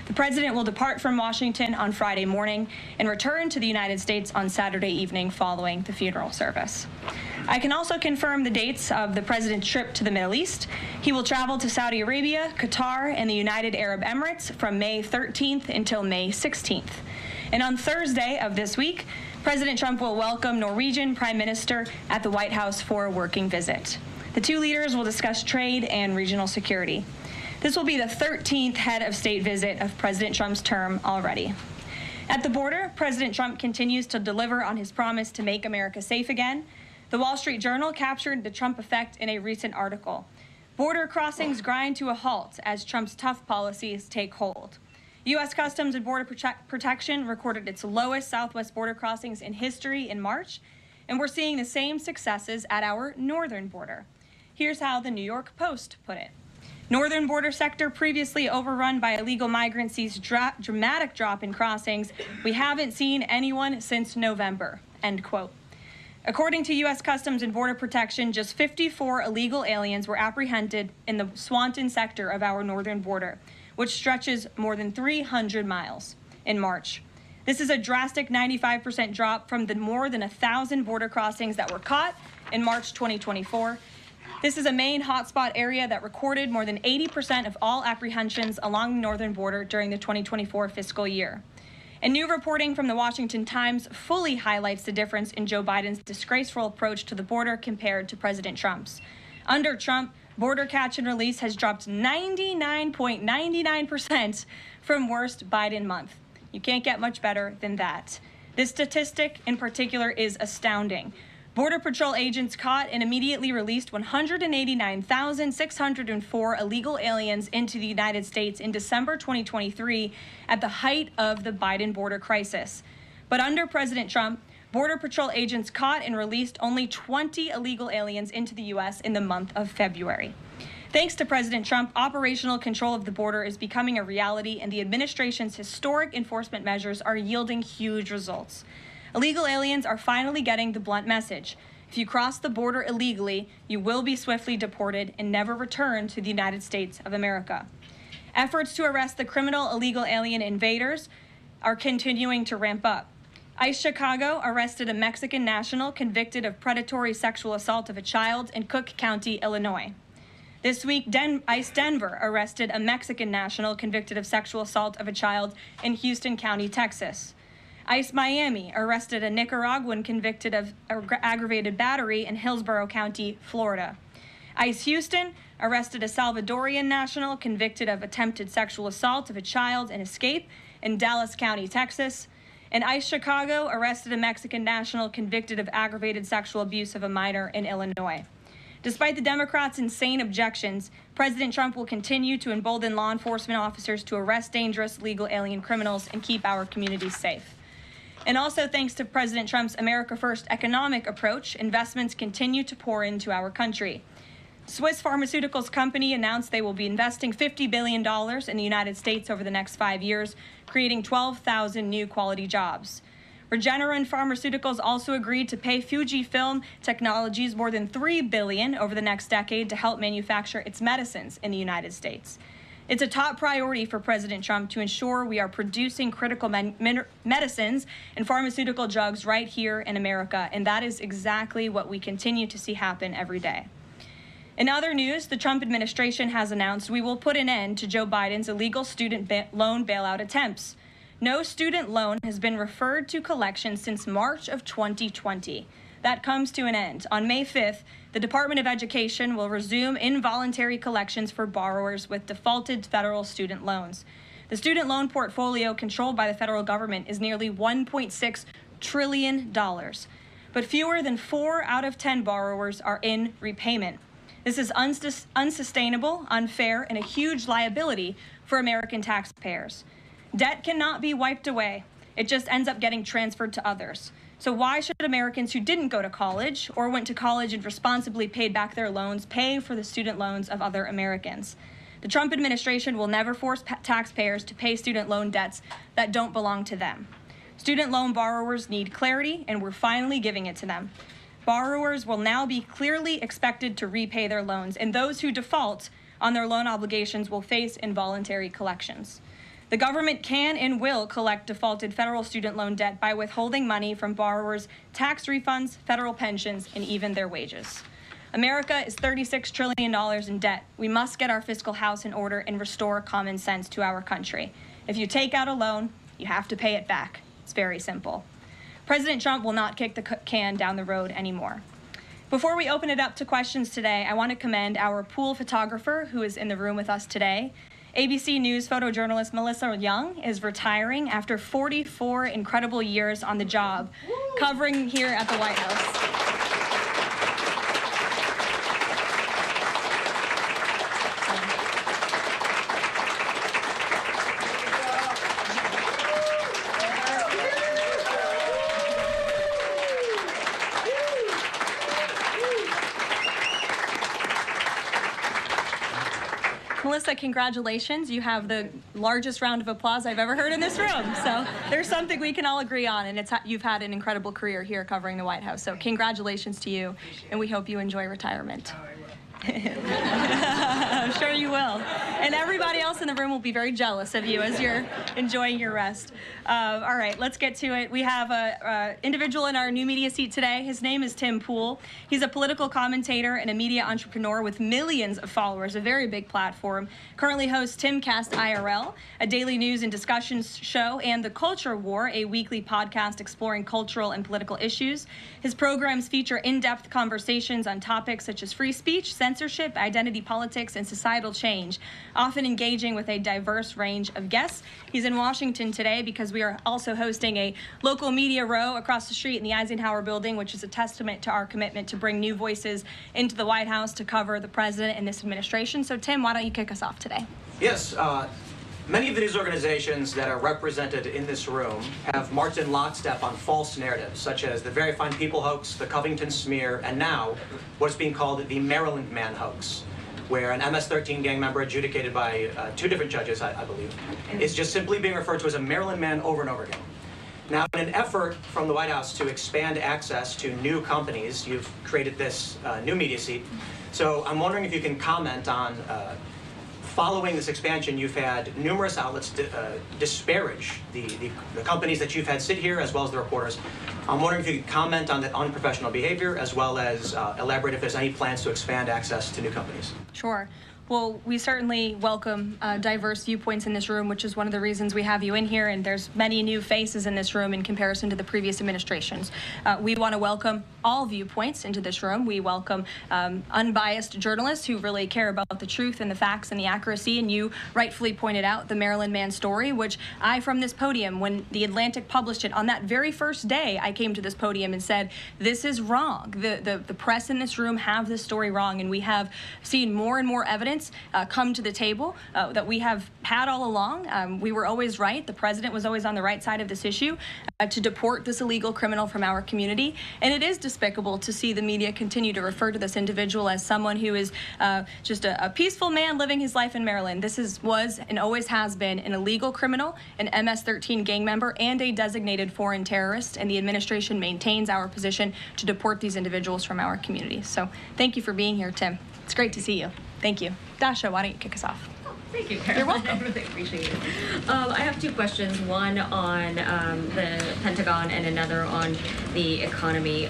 The president will depart from Washington on Friday morning and return to the United States on Saturday evening following the funeral service. I can also confirm the dates of the president's trip to the Middle East. He will travel to Saudi Arabia, Qatar, and the United Arab Emirates from May 13th until May 16th. And on Thursday of this week, President Trump will welcome Norwegian Prime Minister at the White House for a working visit. The two leaders will discuss trade and regional security. This will be the 13th head of state visit of President Trump's term already. At the border, President Trump continues to deliver on his promise to make America safe again. The Wall Street Journal captured the Trump effect in a recent article. Border crossings grind to a halt as Trump's tough policies take hold. U.S. Customs and Border Protection recorded its lowest southwest border crossings in history in March, and we're seeing the same successes at our northern border. Here's how the New York Post put it. Northern border sector previously overrun by illegal migrants sees dramatic drop in crossings. We haven't seen anyone since November, end quote. According to U.S. Customs and Border Protection, just 54 illegal aliens were apprehended in the Swanton sector of our northern border, which stretches more than 300 miles in March. This is a drastic 95% drop from the more than 1,000 border crossings that were caught in March 2024. This is a main hotspot area that recorded more than 80% of all apprehensions along the northern border during the 2024 fiscal year. And new reporting from the Washington Times fully highlights the difference in Joe Biden's disgraceful approach to the border compared to President Trump's. Under Trump, border catch and release has dropped 99.99% from worst Biden month. You can't get much better than that. This statistic in particular is astounding. Border Patrol agents caught and immediately released 189,604 illegal aliens into the United States in December 2023 at the height of the Biden border crisis. But under President Trump, Border Patrol agents caught and released only 20 illegal aliens into the U.S. in the month of February. Thanks to President Trump, operational control of the border is becoming a reality, and the administration's historic enforcement measures are yielding huge results. Illegal aliens are finally getting the blunt message. If you cross the border illegally, you will be swiftly deported and never return to the United States of America. Efforts to arrest the criminal illegal alien invaders are continuing to ramp up. ICE Chicago arrested a Mexican national convicted of predatory sexual assault of a child in Cook County, Illinois. This week, ICE Denver arrested a Mexican national convicted of sexual assault of a child in Houston County, Texas. ICE Miami arrested a Nicaraguan convicted of aggravated battery in Hillsborough County, Florida. ICE Houston arrested a Salvadorian national convicted of attempted sexual assault of a child in Escape in Dallas County, Texas. And ICE Chicago arrested a Mexican national convicted of aggravated sexual abuse of a minor in Illinois. Despite the Democrats' insane objections, President Trump will continue to embolden law enforcement officers to arrest dangerous legal alien criminals and keep our communities safe. And also thanks to President Trump's America First economic approach, investments continue to pour into our country. Swiss Pharmaceuticals Company announced they will be investing $50 billion in the United States over the next 5 years, creating 12,000 new quality jobs. Regeneron Pharmaceuticals also agreed to pay Fujifilm Technologies more than $3 billion over the next decade to help manufacture its medicines in the United States. It's a top priority for President Trump to ensure we are producing critical medicines and pharmaceutical drugs right here in America, and that is exactly what we continue to see happen every day. In other news, the Trump administration has announced we will put an end to Joe Biden's illegal student loan bailout attempts. No student loan has been referred to collection since March of 2020. That comes to an end. On May 5th, the Department of Education will resume involuntary collections for borrowers with defaulted federal student loans. The student loan portfolio controlled by the federal government is nearly $1.6 trillion, but fewer than 4 out of 10 borrowers are in repayment. This is unsustainable, unfair, and a huge liability for American taxpayers. Debt cannot be wiped away. It just ends up getting transferred to others. So why should Americans who didn't go to college or went to college and responsibly paid back their loans pay for the student loans of other Americans? The Trump administration will never force taxpayers to pay student loan debts that don't belong to them. Student loan borrowers need clarity, and we're finally giving it to them. Borrowers will now be clearly expected to repay their loans, and those who default on their loan obligations will face involuntary collections. The government can and will collect defaulted federal student loan debt by withholding money from borrowers, tax refunds, federal pensions, and even their wages. America is $36 trillion in debt. We must get our fiscal house in order and restore common sense to our country. If you take out a loan, you have to pay it back. It's very simple. President Trump will not kick the can down the road anymore. Before we open it up to questions today, I want to commend our pool photographer who is in the room with us today. ABC News photojournalist Melissa Young is retiring after 44 incredible years on the job, covering here at the White House. Melissa, congratulations. You have the largest round of applause I've ever heard in this room. So there's something we can all agree on, and you've had an incredible career here covering the White House. So congratulations to you, and we hope you enjoy retirement. I'm sure you will. And everybody else in the room will be very jealous of you as you're enjoying your rest. All right, let's get to it. We have an individual in our new media seat today. His name is Tim Pool. He's a political commentator and a media entrepreneur with millions of followers, a very big platform. Currently hosts Timcast IRL, a daily news and discussions show, and The Culture War, a weekly podcast exploring cultural and political issues. His programs feature in-depth conversations on topics such as free speech, censorship, identity politics, and societal change, often engaging with a diverse range of guests. He's in Washington today because we are also hosting a local media row across the street in the Eisenhower Building, which is a testament to our commitment to bring new voices into the White House to cover the president and this administration. So, Tim, why don't you kick us off today? Yes. Many of the news organizations that are represented in this room have marched in lockstep on false narratives, such as the Very Fine People hoax, the Covington smear, and now what's being called the Maryland Man hoax, where an MS-13 gang member adjudicated by two different judges, I believe, is just simply being referred to as a Maryland Man over and over again. Now, in an effort from the White House to expand access to new companies, you've created this new media seat. So I'm wondering if you can comment on following this expansion, you've had numerous outlets disparage the companies that you've had sit here, as well as the reporters. I'm wondering if you could comment on that unprofessional behavior, as well as elaborate if there's any plans to expand access to new companies. Sure. Well, we certainly welcome diverse viewpoints in this room, which is one of the reasons we have you in here, and there's many new faces in this room in comparison to the previous administrations. We want to welcome all viewpoints into this room. We welcome unbiased journalists who really care about the truth and the facts and the accuracy, and you rightfully pointed out the Maryland Man story, which I, from this podium, when The Atlantic published it, on that very first day, I came to this podium and said, this is wrong. The press in this room have this story wrong, and we have seen more and more evidence come to the table that we have had all along. We were always right. The president was always on the right side of this issue to deport this illegal criminal from our community. And it is despicable to see the media continue to refer to this individual as someone who is just a peaceful man living his life in Maryland. This was and always has been an illegal criminal, an MS-13 gang member, and a designated foreign terrorist. And the administration maintains our position to deport these individuals from our community. So thank you for being here, Tim. It's great to see you. Thank you. Dasha, why don't you kick us off? Thank you, Carol. You're welcome. I really appreciate it. I have two questions, one on the Pentagon and another on the economy.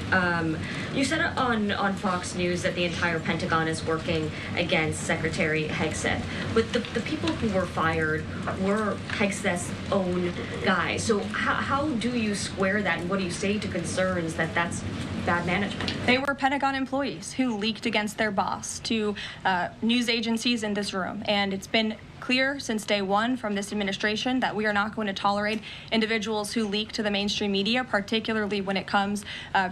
You said on Fox News that the entire Pentagon is working against Secretary Hegseth, but the people who were fired were Hegseth's own guys. So how do you square that, and what do you say to concerns that that's bad management? They were Pentagon employees who leaked against their boss to news agencies in this room, and it's been clear since day one from this administration that we are not going to tolerate individuals who leak to the mainstream media, particularly when it comes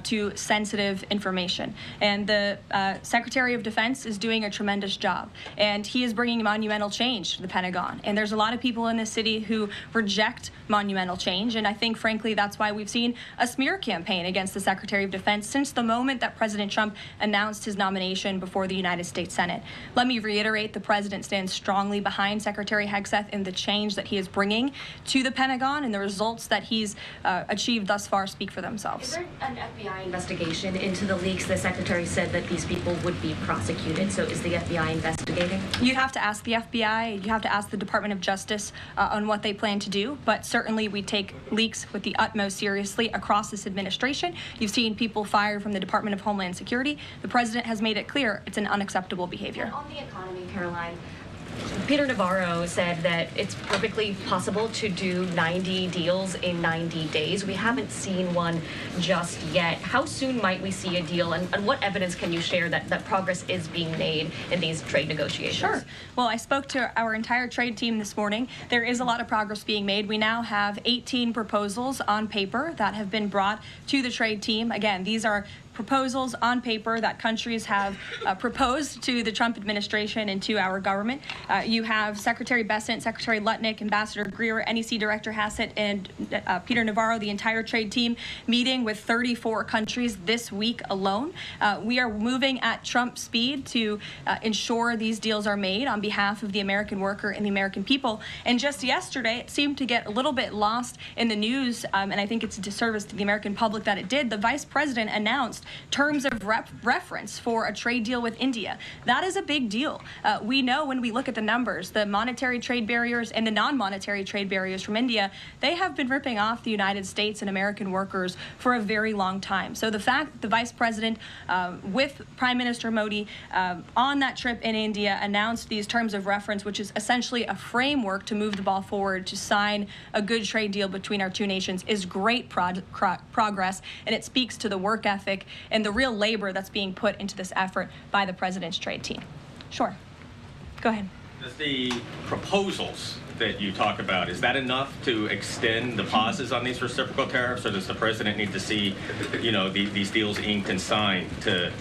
to sensitive information. And the Secretary of Defense is doing a tremendous job, and he is bringing monumental change to the Pentagon. And there's a lot of people in this city who reject monumental change, and I think, frankly, that's why we've seen a smear campaign against the Secretary of Defense since the moment that President Trump announced his nomination before the United States Senate. Let me reiterate, the president stands strongly behind Secretary Hegseth and the change that he is bringing to the Pentagon, and the results that he's achieved thus far speak for themselves. Is there an FBI investigation into the leaks? The Secretary said that these people would be prosecuted, so is the FBI investigating? You'd have to ask the FBI, you have to ask the Department of Justice on what they plan to do, but certainly we take leaks with the utmost seriously across this administration. You've seen people fired from the Department of Homeland Security. The president has made it clear it's an unacceptable behavior. And on the economy, Caroline, Peter Navarro said that it's perfectly possible to do 90 deals in 90 days. We haven't seen one just yet. How soon might we see a deal, and what evidence can you share that progress is being made in these trade negotiations? Sure. Well, I spoke to our entire trade team this morning. There is a lot of progress being made. We now have 18 proposals on paper that have been brought to the trade team. Again, these are proposals on paper that countries have proposed to the Trump administration and to our government. You have Secretary Bessent, Secretary Lutnick, Ambassador Greer, NEC Director Hassett, and Peter Navarro, the entire trade team, meeting with 34 countries this week alone. We are moving at Trump speed to ensure these deals are made on behalf of the American worker and the American people. And just yesterday, it seemed to get a little bit lost in the news, and I think it's a disservice to the American public that it did. The Vice President announced terms of reference for a trade deal with India. That is a big deal. We know when we look at the numbers, the monetary trade barriers and the non-monetary trade barriers from India, they have been ripping off the United States and American workers for a very long time. So the fact that the Vice President with Prime Minister Modi on that trip in India announced these terms of reference, which is essentially a framework to move the ball forward to sign a good trade deal between our two nations, is great progress, and it speaks to the work ethic and the real labor that's being put into this effort by the president's trade team. Sure. Go ahead. Does the proposals that you talk about, is that enough to extend the pauses on these reciprocal tariffs, or does the president need to see, these deals inked and signed to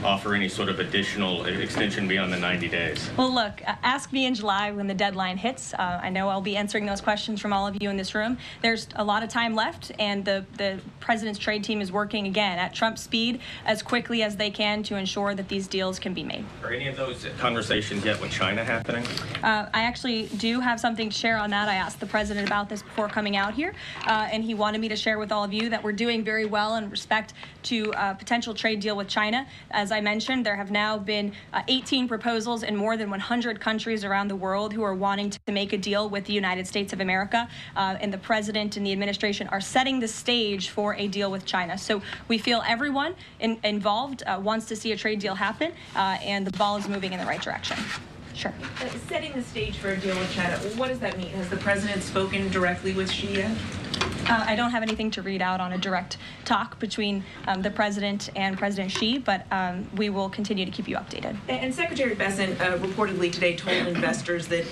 offer any sort of additional extension beyond the 90 days? Well, look, ask me in July when the deadline hits. I know I'll be answering those questions from all of you in this room. There's a lot of time left, and the president's trade team is working, again, at Trump speed as quickly as they can to ensure that these deals can be made. Are any of those conversations yet with China happening? I actually do have something to share on that. I asked the president about this before coming out here, and he wanted me to share with all of you that we're doing very well in respect to a potential trade deal with China. As I mentioned, there have now been 18 proposals in more than 100 countries around the world who are wanting to make a deal with the United States of America, and the president and the administration are setting the stage for a deal with China. So we feel everyone involved wants to see a trade deal happen, and the ball is moving in the right direction. Sure. Setting the stage for a deal with China, what does that mean? Has the president spoken directly with Xi yet? I don't have anything to read out on a direct talk between the president and President Xi, but we will continue to keep you updated. And Secretary Bessent reportedly today told investors that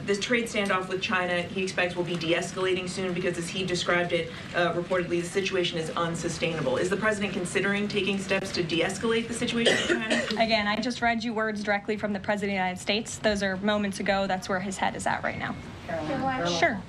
this trade standoff with China he expects will be de-escalating soon because, as he described it, reportedly the situation is unsustainable. Is the president considering taking steps to de-escalate the situation with China? Again, I just read you words directly from the President of the United States. Those are moments ago. That's where his head is at right now. Caroline. Sure.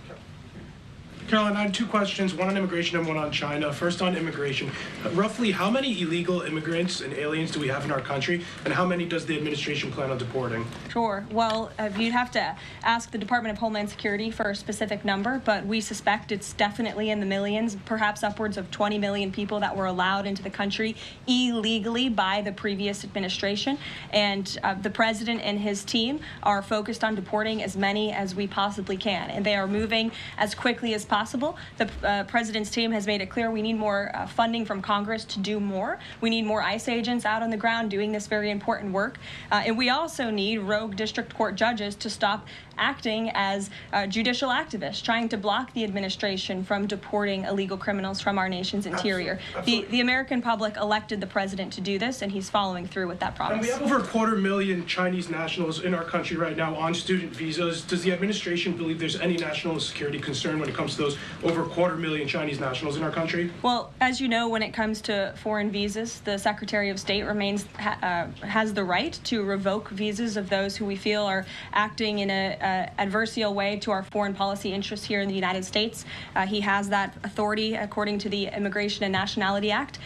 Caroline, I have two questions, one on immigration and one on China. First on immigration. Roughly how many illegal immigrants and aliens do we have in our country, and how many does the administration plan on deporting? Sure. Well, you'd have to ask the Department of Homeland Security for a specific number, but we suspect it's definitely in the millions, perhaps upwards of 20 million people that were allowed into the country illegally by the previous administration. And the president and his team are focused on deporting as many as we possibly can, and they are moving as quickly as possible. The president's team has made it clear we need more funding from Congress to do more. We need more ICE agents out on the ground doing this very important work. And we also need rogue district court judges to stop acting as judicial activists, trying to block the administration from deporting illegal criminals from our nation's interior. The American public elected the president to do this, and he's following through with that promise. And we have over 250,000 Chinese nationals in our country right now on student visas. Does the administration believe there's any national security concern when it comes to those over 250,000 Chinese nationals in our country? Well, as you know, when it comes to foreign visas, the Secretary of State has the right to revoke visas of those who we feel are acting in a adversarial way to our foreign policy interests here in the United States. He has that authority according to the Immigration and Nationality Act.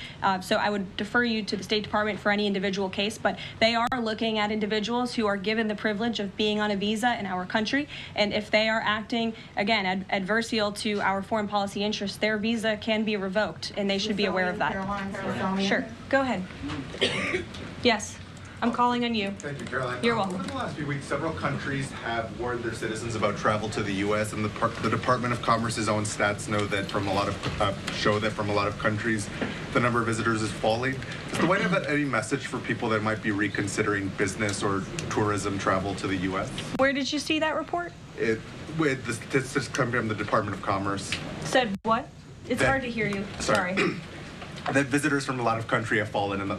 So I would defer you to the State Department for any individual case, but they are looking at individuals who are given the privilege of being on a visa in our country, and if they are acting, again, adversarial to our foreign policy interests, their visa can be revoked, and they should be aware of that. Sure. Go ahead. Yes. I'm calling on you. Thank you, Caroline. You're welcome. Over the last few weeks, several countries have warned their citizens about travel to the U.S., and the Department of Commerce's own stats know that from a lot of countries, the number of visitors is falling. Does the White House have any message for people that might be reconsidering business or tourism travel to the U.S.? Where did you see that report? With the statistics coming from the Department of Commerce. Said what? It's hard to hear you. Sorry. That visitors from a lot of countries have fallen in the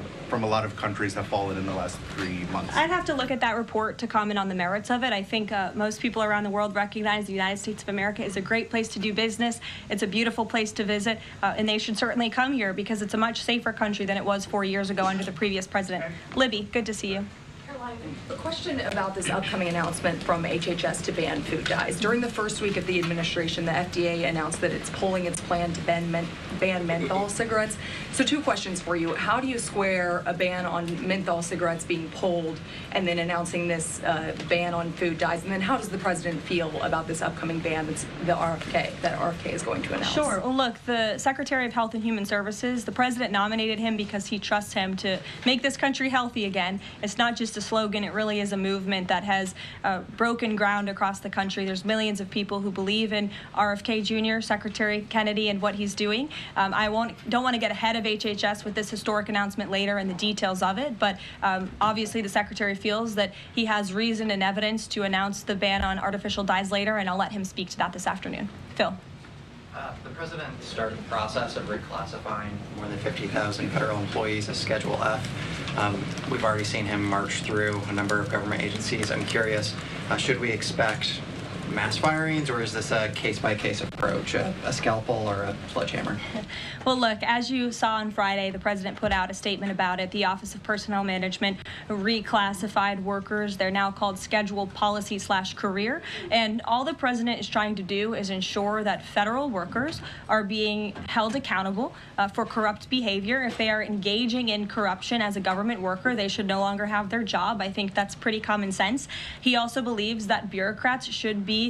last 3 months. I'd have to look at that report to comment on the merits of it. I think most people around the world recognize the United States of America is a great place to do business. It's a beautiful place to visit, and they should certainly come here because it's a much safer country than it was 4 years ago under the previous president. Libby, good to see you. A question about this upcoming announcement from HHS to ban food dyes. During the first week of the administration, the FDA announced that it's pulling its plan to ban menthol cigarettes. So 2 questions for you. How do you square a ban on menthol cigarettes being pulled and then announcing this ban on food dyes? And then how does the president feel about this upcoming ban that RFK is going to announce? Sure. Well, look, the Secretary of Health and Human Services, the president nominated him because he trusts him to make this country healthy again. It's not just a slogan. It really is a movement that has broken ground across the country. There's millions of people who believe in RFK Jr., Secretary Kennedy, and what he's doing. I don't want to get ahead of HHS with this historic announcement later and the details of it, but obviously the Secretary feels that he has reason and evidence to announce the ban on artificial dyes later, and I'll let him speak to that this afternoon. Phil. The president started the process of reclassifying more than 50,000 federal employees as Schedule F. We've already seen him march through a number of government agencies. I'm curious, should we expect mass firings, or is this a case-by-case approach, a scalpel or a sledgehammer? Well, look, as you saw on Friday, the president put out a statement about it. The Office of Personnel Management reclassified workers. They're now called scheduled policy/career. And all the president is trying to do is ensure that federal workers are being held accountable for corrupt behavior. If they are engaging in corruption as a government worker, they should no longer have their job. I think that's pretty common sense. He also believes that bureaucrats should be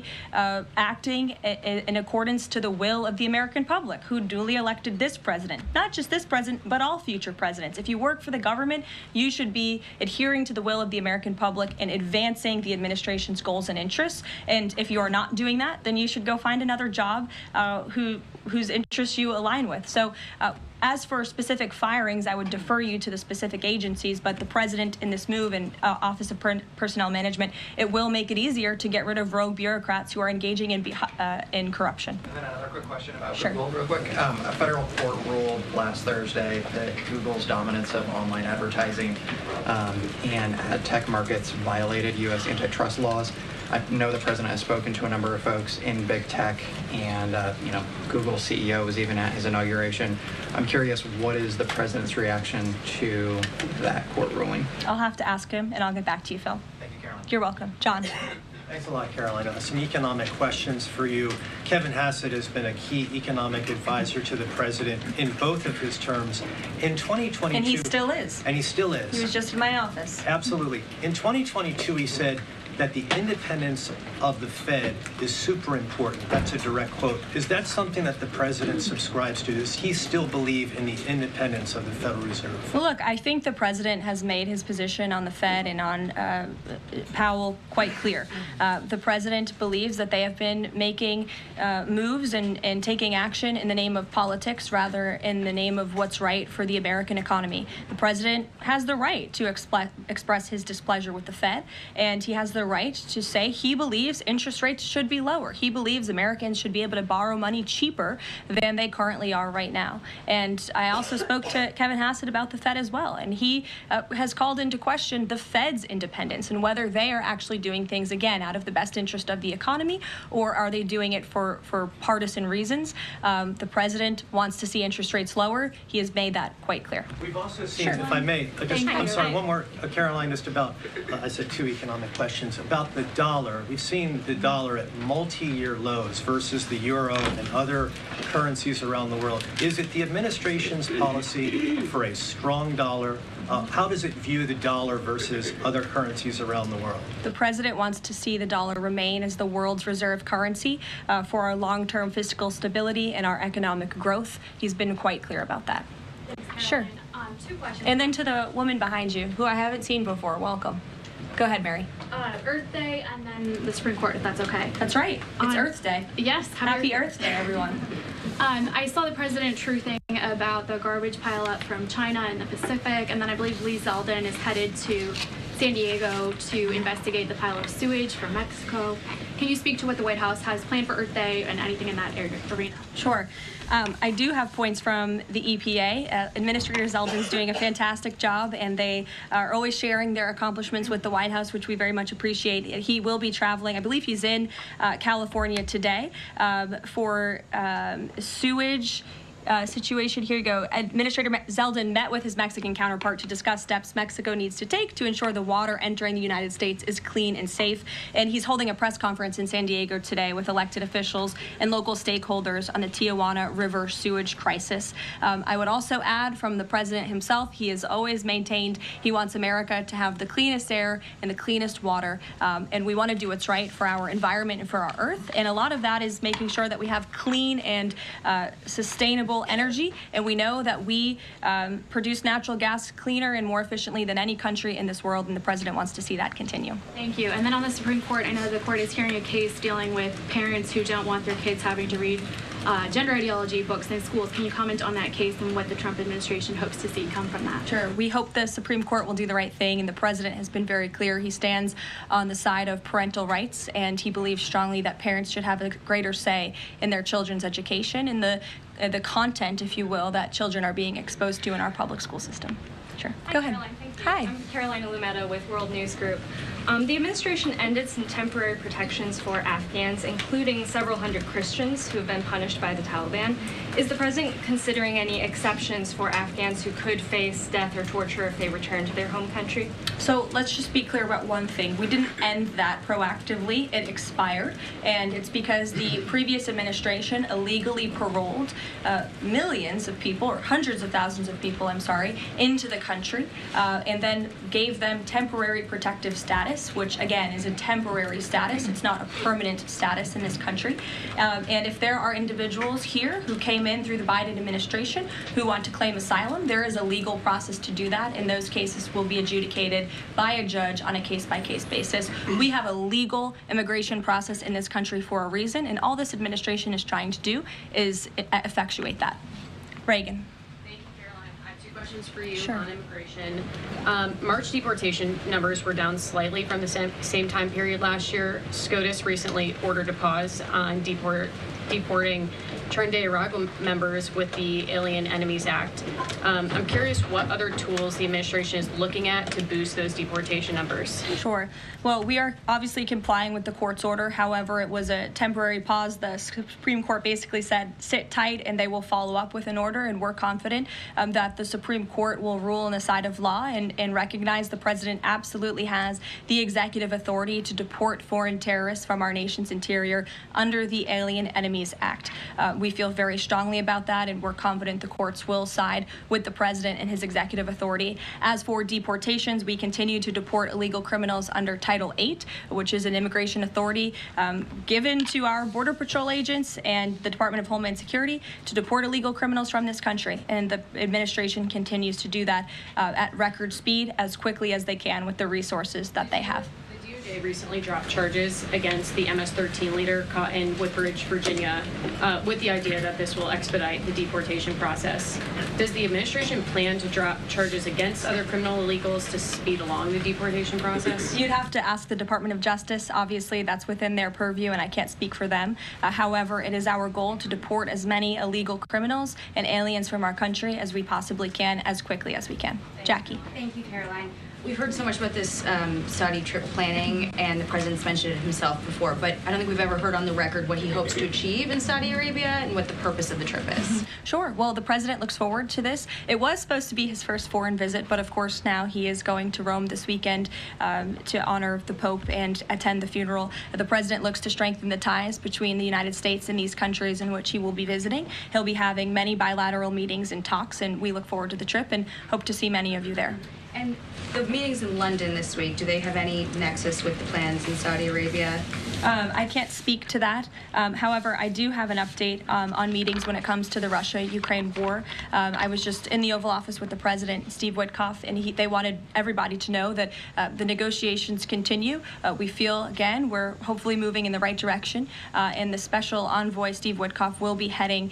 acting in accordance to the will of the American public, who duly elected this president. Not just this president, but all future presidents. If you work for the government, you should be adhering to the will of the American public and advancing the administration's goals and interests. And if you are not doing that, then you should go find another job whose interests you align with. So as for specific firings, I would defer you to the specific agencies, but the president in this move and Office of Personnel Management, it will make it easier to get rid of rogue bureaucrats who are engaging in corruption. And then another quick question about Sure. Google, real quick. A federal court ruled last Thursday that Google's dominance of online advertising and ad tech markets violated U.S. antitrust laws. I know the president has spoken to a number of folks in big tech, and Google CEO was even at his inauguration. I'm curious, what is the president's reaction to that court ruling? I'll have to ask him, and I'll get back to you, Phil. Thank you, Caroline. You're welcome. John. Thanks a lot, Caroline. Some economic questions for you. Kevin Hassett has been a key economic advisor to the president in both of his terms. In 2022... And he still is. And he still is. He was just in my office. Absolutely. In 2022, he said that the independence of the Fed is super important. That's a direct quote. Is that something that the president subscribes to? Does he still believe in the independence of the Federal Reserve? Well, look, I think the president has made his position on the Fed and on Powell quite clear. The president believes that they have been making moves and taking action in the name of politics rather in the name of what's right for the American economy. The president has the right to express his displeasure with the Fed, and he has the right to say he believes interest rates should be lower. He believes Americans should be able to borrow money cheaper than they currently are right now. And I also spoke to Kevin Hassett about the Fed as well, and he has called into question the Fed's independence and whether they are actually doing things, again, out of the best interest of the economy, or are they doing it for partisan reasons. The president wants to see interest rates lower. He has made that quite clear. We've also seen, if I may, I'm sorry, one more, Caroline, just about, I said 2 economic questions, about the dollar. We've seen the dollar at multi-year lows versus the euro and other currencies around the world. Is it the administration's policy for a strong dollar? How does it view the dollar versus other currencies around the world? The president wants to see the dollar remain as the world's reserve currency for our long-term fiscal stability and our economic growth. He's been quite clear about that. Sure. 2 questions. And then to the woman behind you, who I haven't seen before, welcome. Go ahead, Mary. Earth Day and then the Supreme Court, if that's okay. That's right. It's Earth Day. Yes. Happy Earth Day, everyone. I saw the president truthing about the garbage pileup from China in the Pacific, and then I believe Lee Zeldin is headed to San Diego to investigate the pile of sewage from Mexico. Can you speak to what the White House has planned for Earth Day and anything in that arena? Sure. I do have points from the EPA. Administrator Zeldin's doing a fantastic job, and they are always sharing their accomplishments with the White House, which we very much appreciate. He will be traveling. I believe he's in California today for sewage situation. Here you go. Administrator Zeldin met with his Mexican counterpart to discuss steps Mexico needs to take to ensure the water entering the United States is clean and safe. And he's holding a press conference in San Diego today with elected officials and local stakeholders on the Tijuana River sewage crisis. I would also add from the president himself, he has always maintained he wants America to have the cleanest air and the cleanest water. And we want to do what's right for our environment and for our earth. And a lot of that is making sure that we have clean and sustainable energy, and we know that we produce natural gas cleaner and more efficiently than any country in this world, and the president wants to see that continue. Thank you. And then on the Supreme Court, I know the court is hearing a case dealing with parents who don't want their kids having to read gender ideology books in schools. Can you comment on that case and what the Trump administration hopes to see come from that? Sure. We hope the Supreme Court will do the right thing, and the president has been very clear. He stands on the side of parental rights, and he believes strongly that parents should have a greater say in their children's education and the content, if you will, that children are being exposed to in our public school system. Sure. Hi, Go ahead. Caroline. Thank you. Hi. I'm Carolina Lumetta with World News Group. The administration ended some temporary protections for Afghans, including several hundred Christians who have been punished by the Taliban. Is the president considering any exceptions for Afghans who could face death or torture if they return to their home country? So let's just be clear about one thing. We didn't end that proactively. It expired, and it's because the previous administration illegally paroled millions of people, or hundreds of thousands of people, I'm sorry, into the country, and then gave them temporary protective status, which again is a temporary status. It's not a permanent status in this country. And if there are individuals here who came in through the Biden administration who want to claim asylum, there is a legal process to do that, and those cases will be adjudicated by a judge on a case-by-case basis. We have a legal immigration process in this country for a reason, and all this administration is trying to do is effectuate that. Reagan. Thank you, Caroline. I have 2 questions for you Sure. on immigration. March deportation numbers were down slightly from the same time period last year. SCOTUS recently ordered a pause on deporting Trinidad Tobago members with the Alien Enemies Act. I'm curious what other tools the administration is looking at to boost those deportation numbers. Sure. Well, we are obviously complying with the court's order. However, it was a temporary pause. The Supreme Court basically said, sit tight, and they will follow up with an order, and we're confident that the Supreme Court will rule on the side of law and recognize the president absolutely has the executive authority to deport foreign terrorists from our nation's interior under the Alien Enemies Act. We feel very strongly about that, and we're confident the courts will side with the president and his executive authority. As for deportations, we continue to deport illegal criminals under Title VIII, which is an immigration authority given to our Border Patrol agents and the Department of Homeland Security to deport illegal criminals from this country. And the administration continues to do that at record speed as quickly as they can with the resources that they have. The They recently dropped charges against the MS-13 leader caught in Woodbridge, Virginia, with the idea that this will expedite the deportation process. Does the administration plan to drop charges against other criminal illegals to speed along the deportation process? You'd have to ask the Department of Justice. Obviously, that's within their purview, and I can't speak for them. However, it is our goal to deport as many illegal criminals and aliens from our country as we possibly can, as quickly as we can. Jackie. Thank you, Caroline. We've heard so much about this Saudi trip planning, and the president's mentioned it himself before, but I don't think we've ever heard on the record what he hopes to achieve in Saudi Arabia and what the purpose of the trip is. Sure. Well, the president looks forward to this. It was supposed to be his first foreign visit, but of course now he is going to Rome this weekend to honor the Pope and attend the funeral. The president looks to strengthen the ties between the United States and these countries in which he will be visiting. He'll be having many bilateral meetings and talks, and we look forward to the trip and hope to see many of you there. And the meetings in London this week, do they have any nexus with the plans in Saudi Arabia? I can't speak to that. However, I do have an update on meetings when it comes to the Russia-Ukraine war. I was just in the Oval Office with the President, Steve Witkoff, and they wanted everybody to know that the negotiations continue. We feel, again, we're hopefully moving in the right direction, and the special envoy, Steve Witkoff, will be heading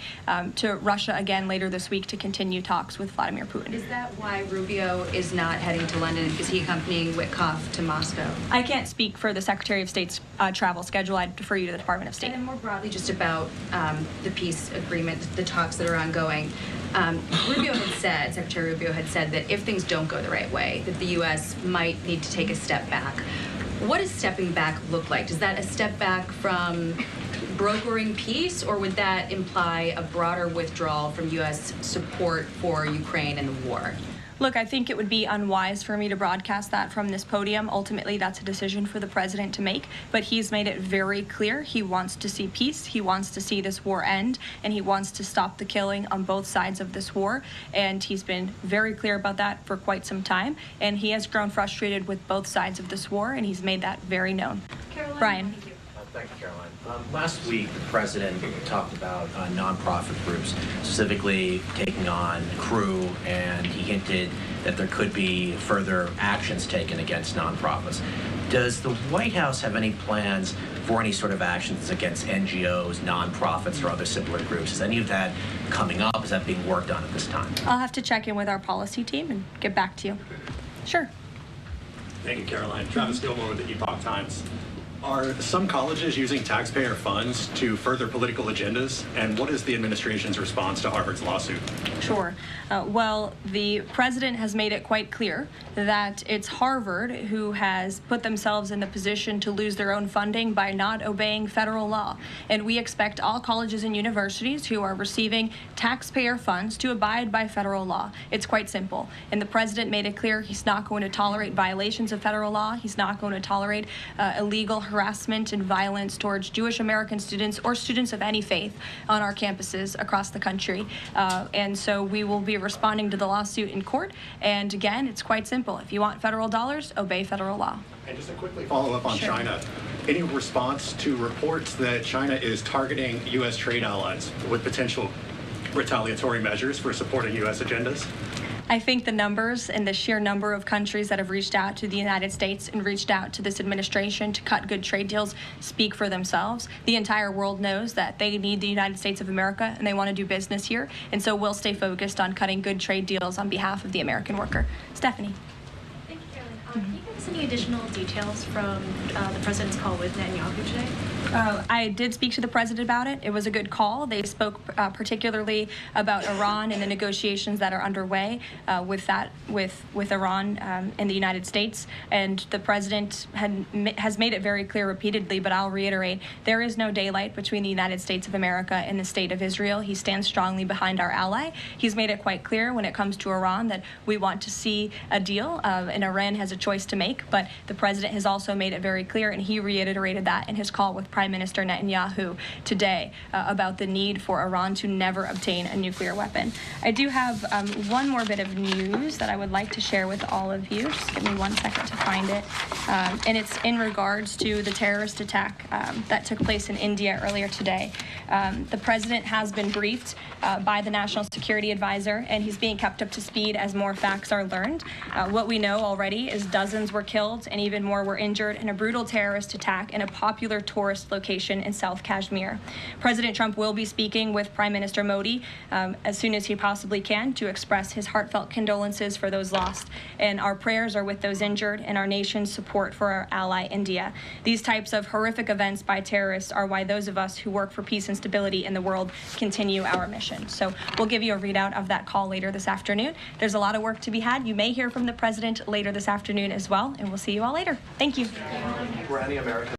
to Russia again later this week to continue talks with Vladimir Putin. Is that why Rubio is not heading to London? Is he accompanying Witkoff to Moscow? I can't speak for the Secretary of State's travel schedule. I'd defer you to the Department of State. And then more broadly, just about the peace agreement, the talks that are ongoing. Secretary Rubio had said that if things don't go the right way, that the U.S. might need to take a step back. What does stepping back look like? Is that a step back from brokering peace, or would that imply a broader withdrawal from U.S. support for Ukraine and the war? Look, I think it would be unwise for me to broadcast that from this podium. Ultimately, that's a decision for the president to make, but he's made it very clear he wants to see peace, he wants to see this war end, and he wants to stop the killing on both sides of this war, and he's been very clear about that for quite some time, and he has grown frustrated with both sides of this war, and he's made that very known. Caroline, Brian. thank you. Thank you, Caroline. Last week, the president talked about nonprofit groups, specifically taking on Crew, and he hinted that there could be further actions taken against nonprofits. Does the White House have any plans for any sort of actions against NGOs, nonprofits, or other similar groups? Is any of that coming up? Is that being worked on at this time? I'll have to check in with our policy team and get back to you. Sure. Thank you, Caroline. Travis Gilmore with the Epoch Times. Are some colleges using taxpayer funds to further political agendas? And what is the administration's response to Harvard's lawsuit? Sure. Well, the president has made it quite clear that it's Harvard who has put themselves in the position to lose their own funding by not obeying federal law. And we expect all colleges and universities who are receiving taxpayer funds to abide by federal law. It's quite simple. And the president made it clear he's not going to tolerate violations of federal law. He's not going to tolerate illegal harassment and violence towards Jewish American students or students of any faith on our campuses across the country. And so we will be responding to the lawsuit in court. And again, it's quite simple. If you want federal dollars, obey federal law. And just to quickly follow up on Sure. China, any response to reports that China is targeting U.S. trade allies with potential retaliatory measures for supporting U.S. agendas? I think the numbers and the sheer number of countries that have reached out to the United States and reached out to this administration to cut good trade deals speak for themselves. The entire world knows that they need the United States of America and they want to do business here. And so we'll stay focused on cutting good trade deals on behalf of the American worker. Stephanie. Thank you, Caroline. Can you give us any additional details from the president's call with Netanyahu today? I did speak to the president about it. It was a good call. They spoke particularly about Iran and the negotiations that are underway with Iran and the United States. And the president has made it very clear repeatedly, but I'll reiterate, there is no daylight between the United States of America and the state of Israel. He stands strongly behind our ally. He's made it quite clear when it comes to Iran that we want to see a deal, and Iran has a choice to make. But the president has also made it very clear, and he reiterated that in his call with Prime Minister Netanyahu today about the need for Iran to never obtain a nuclear weapon. I do have one more bit of news that I would like to share with all of you. Just give me 1 second to find it. And it's in regards to the terrorist attack that took place in India earlier today. The president has been briefed by the National Security Advisor, and he's being kept up to speed as more facts are learned. What we know already is dozens were were killed and even more were injured in a brutal terrorist attack in a popular tourist location in South Kashmir. President Trump will be speaking with Prime Minister Modi as soon as he possibly can to express his heartfelt condolences for those lost. And our prayers are with those injured and our nation's support for our ally India. These types of horrific events by terrorists are why those of us who work for peace and stability in the world continue our mission. So we'll give you a readout of that call later this afternoon. There's a lot of work to be had. You may hear from the president later this afternoon as well, and we'll see you all later. Thank you. Were any American